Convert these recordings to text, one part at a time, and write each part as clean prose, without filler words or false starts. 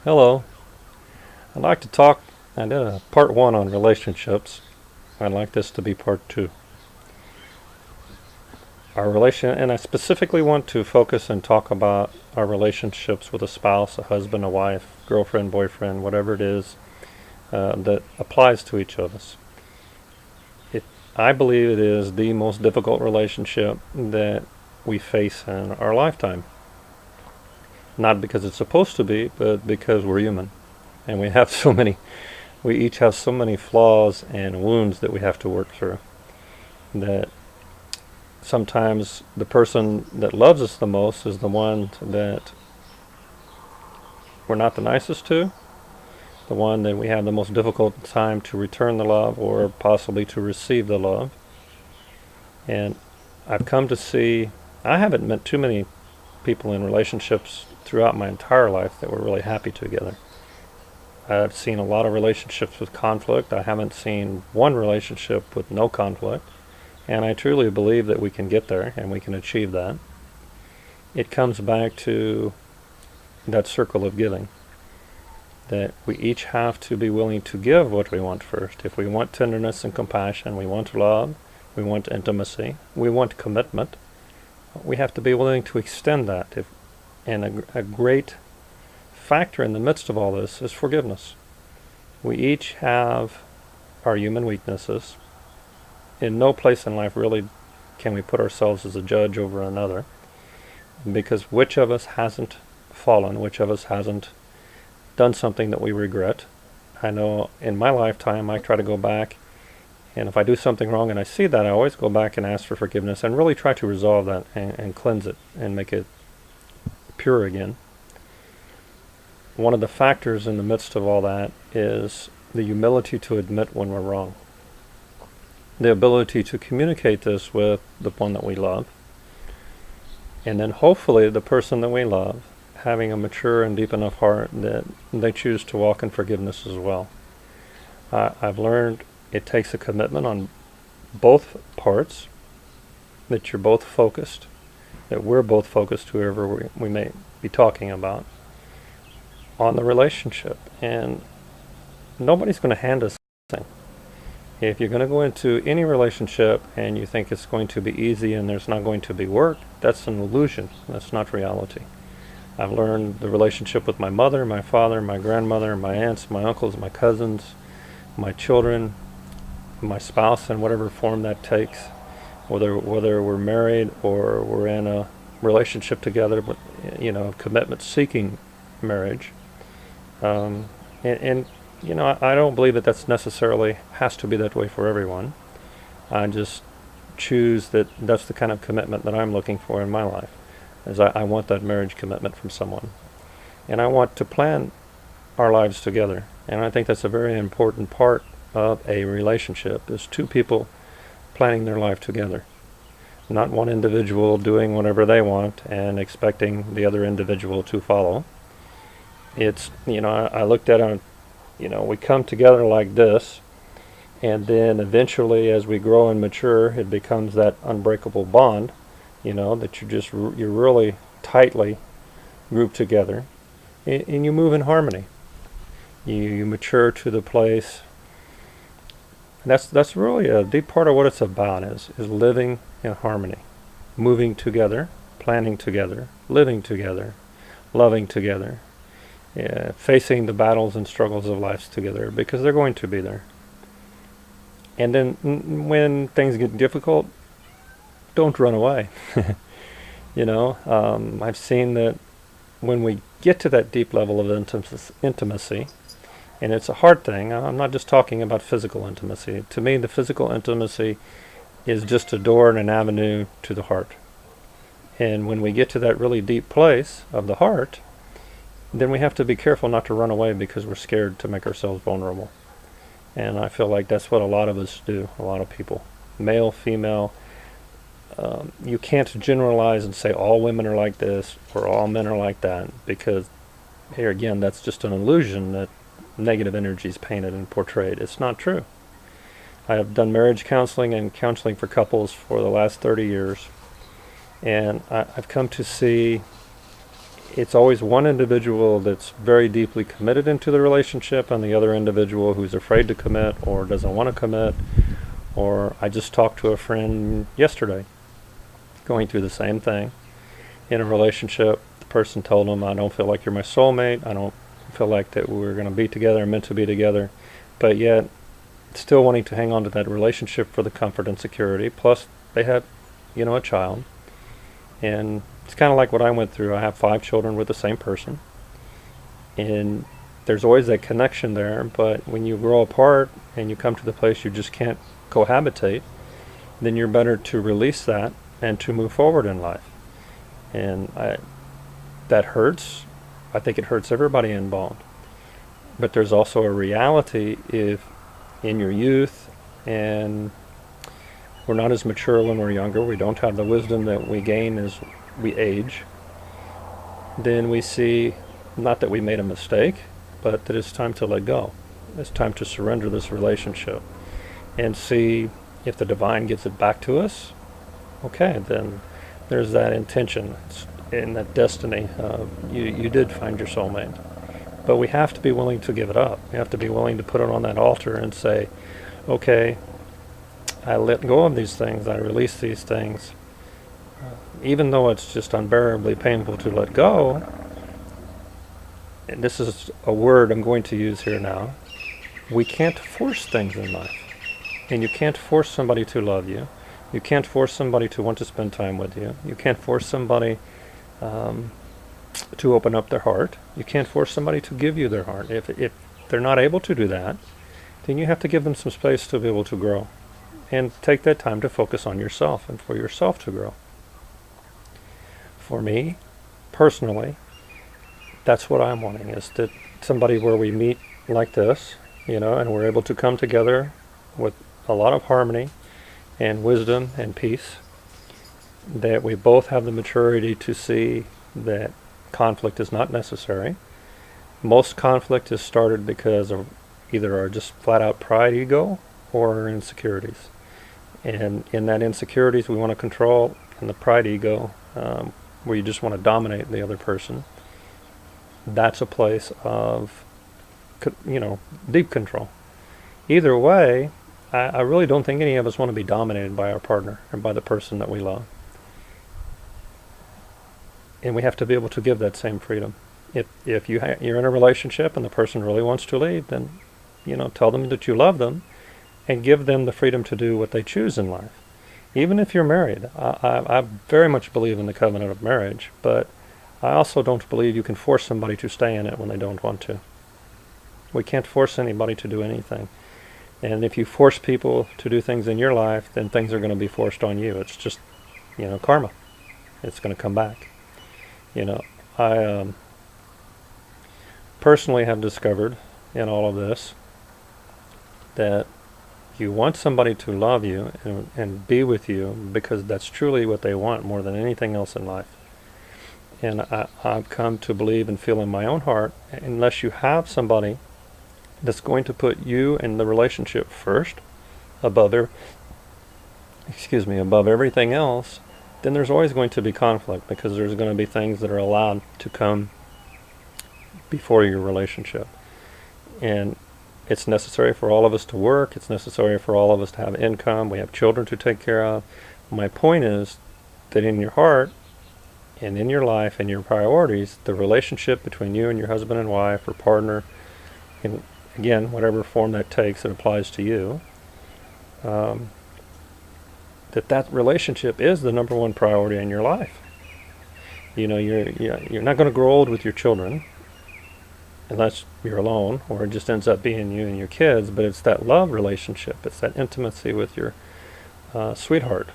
Hello. I'd like to talk. I did a part one on relationships. I'd like this to be part two. And I specifically want to focus and talk about our relationships with a spouse, a husband, a wife, girlfriend, boyfriend, whatever it is that applies to each of us. It, I believe it is the most difficult relationship that we face in our lifetime. Not because it's supposed to be, but because we're human. And we each have so many flaws and wounds that we have to work through. That sometimes the person that loves us the most is the one that we're not the nicest to, the one that we have the most difficult time to return the love or possibly to receive the love. And I've come to see, I haven't met too many people in relationships throughout my entire life that were really happy together. I've seen a lot of relationships with conflict. I haven't seen one relationship with no conflict. And I truly believe that we can get there and we can achieve that. It comes back to that circle of giving. That we each have to be willing to give what we want first. If we want tenderness and compassion, we want love, we want intimacy, we want commitment, we have to be willing to extend that. And a great factor in the midst of all this is forgiveness. We each have our human weaknesses. In no place in life really can we put ourselves as a judge over another, because which of us hasn't fallen, which of us hasn't done something that we regret. I know in my lifetime I try to go back, and if I do something wrong and I see that, I always go back and ask for forgiveness and really try to resolve that and cleanse it and make it pure again. One of the factors in the midst of all that is the humility to admit when we're wrong. The ability to communicate this with the one that we love. And then hopefully the person that we love having a mature and deep enough heart that they choose to walk in forgiveness as well. I've learned it takes a commitment on both parts, that you're both focused, that we're both focused, whoever we may be talking about, on the relationship. And nobody's going to hand us anything. If you're going to go into any relationship and you think it's going to be easy and there's not going to be work, that's an illusion. That's not reality. I've learned the relationship with my mother, my father, my grandmother, my aunts, my uncles, my cousins, my children, my spouse in whatever form that takes, whether we're married or we're in a relationship together, but commitment seeking marriage. And I don't believe that that's necessarily has to be that way for everyone. I just choose that that's the kind of commitment that I'm looking for in my life, as I want that marriage commitment from someone. And I want to plan our lives together. And I think that's a very important part of a relationship, is two people planning their life together. Not one individual doing whatever they want and expecting the other individual to follow. It's, I looked at it, we come together like this, and then eventually as we grow and mature, it becomes that unbreakable bond, that you're really tightly grouped together, and you move in harmony. You mature to the place. And that's really a deep part of what it's about, is living in harmony, moving together, planning together, living together, loving together. Yeah, facing the battles and struggles of life together, because they're going to be there. And then when things get difficult, don't run away. I've seen that when we get to that deep level of intimacy, and it's a hard thing. I'm not just talking about physical intimacy. To me, the physical intimacy is just a door and an avenue to the heart. And when we get to that really deep place of the heart, then we have to be careful not to run away because we're scared to make ourselves vulnerable. And I feel like that's what a lot of us do, a lot of people. Male, female. You can't generalize and say all women are like this or all men are like that, because here again, that's just an illusion that negative energy is painted and portrayed. It's not true. I have done marriage counseling and counseling for couples for the last 30 years. And I've come to see it's always one individual that's very deeply committed into the relationship and the other individual who's afraid to commit or doesn't want to commit. Or I just talked to a friend yesterday going through the same thing in a relationship. The person told him, I don't feel like you're my soulmate. I don't feel like that we're going to be together and meant to be together. But yet still wanting to hang on to that relationship for the comfort and security. Plus they had, a child. And it's kind of like what I went through. I have 5 children with the same person. And there's always that connection there. But when you grow apart and you come to the place you just can't cohabitate, then you're better to release that and to move forward in life. And that hurts. I think it hurts everybody involved. But there's also a reality if in your youth, and we're not as mature when we're younger, we don't have the wisdom that we gain as we age, then we see not that we made a mistake, but that it's time to let go. It's time to surrender this relationship and see if the divine gives it back to us. Okay, then there's that intention and that destiny. You did find your soulmate. But we have to be willing to give it up. We have to be willing to put it on that altar and say, okay, I let go of these things. I release these things. Even though it's just unbearably painful to let go, and this is a word I'm going to use here now, we can't force things in life. And you can't force somebody to love you. You can't force somebody to want to spend time with you. You can't force somebody to open up their heart. You can't force somebody to give you their heart. If they're not able to do that, then you have to give them some space to be able to grow. And take that time to focus on yourself and for yourself to grow. For me, personally, that's what I'm wanting, is that somebody where we meet like this, and we're able to come together with a lot of harmony and wisdom and peace, that we both have the maturity to see that conflict is not necessary. Most conflict is started because of either our just flat out pride, ego, or our insecurities. And in that insecurities we want to control, and the pride, ego, where you just want to dominate the other person, that's a place of, deep control. Either way, I really don't think any of us want to be dominated by our partner and by the person that we love. And we have to be able to give that same freedom. If you're in a relationship and the person really wants to leave, then tell them that you love them and give them the freedom to do what they choose in life. Even if you're married, I very much believe in the covenant of marriage, but I also don't believe you can force somebody to stay in it when they don't want to. We can't force anybody to do anything. And if you force people to do things in your life, then things are going to be forced on you. It's just, karma. It's going to come back. I personally have discovered in all of this that you want somebody to love you and be with you because that's truly what they want more than anything else in life. And I've come to believe and feel in my own heart, unless you have somebody that's going to put you and the relationship first, above everything else, then there's always going to be conflict, because there's going to be things that are allowed to come before your relationship. And it's necessary for all of us to work. It's necessary for all of us to have income. We have children to take care of. My point is that in your heart and in your life and your priorities, the relationship between you and your husband and wife or partner, and again, whatever form that takes, it applies to you, that relationship is the number one priority in your life. You're not going to grow old with your children unless you're alone, or it just ends up being you and your kids, but it's that love relationship. It's that intimacy with your sweetheart.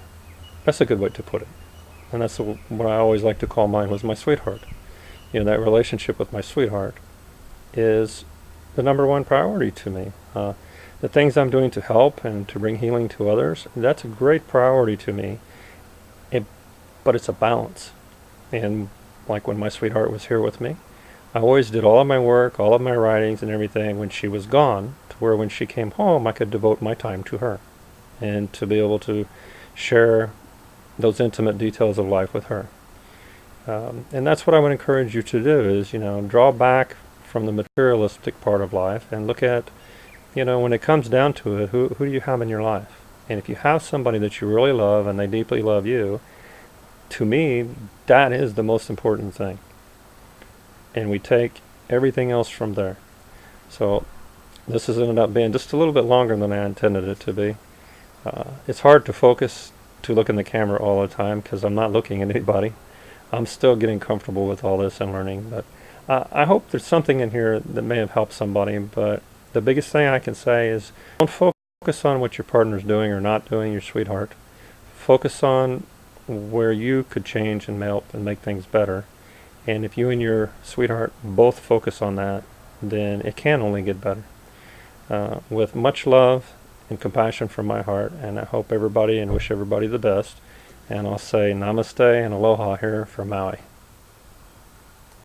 That's a good way to put it. And that's what I always like to call mine was my sweetheart. That relationship with my sweetheart is the number one priority to me. The things I'm doing to help and to bring healing to others, that's a great priority to me. But it's a balance. And like when my sweetheart was here with me, I always did all of my work, all of my writings and everything when she was gone, to where when she came home I could devote my time to her and to be able to share those intimate details of life with her. And that's what I would encourage you to do is, draw back from the materialistic part of life and look at, when it comes down to it, who do you have in your life? And if you have somebody that you really love and they deeply love you, to me, that is the most important thing. And we take everything else from there. So this has ended up being just a little bit longer than I intended it to be. It's hard to focus to look in the camera all the time because I'm not looking at anybody. I'm still getting comfortable with all this and learning. But I hope there's something in here that may have helped somebody. But the biggest thing I can say is don't focus on what your partner's doing or not doing, your sweetheart. Focus on where you could change and help and make things better. And if you and your sweetheart both focus on that, then it can only get better. With much love and compassion from my heart, and I hope everybody and wish everybody the best. And I'll say namaste and aloha here from Maui.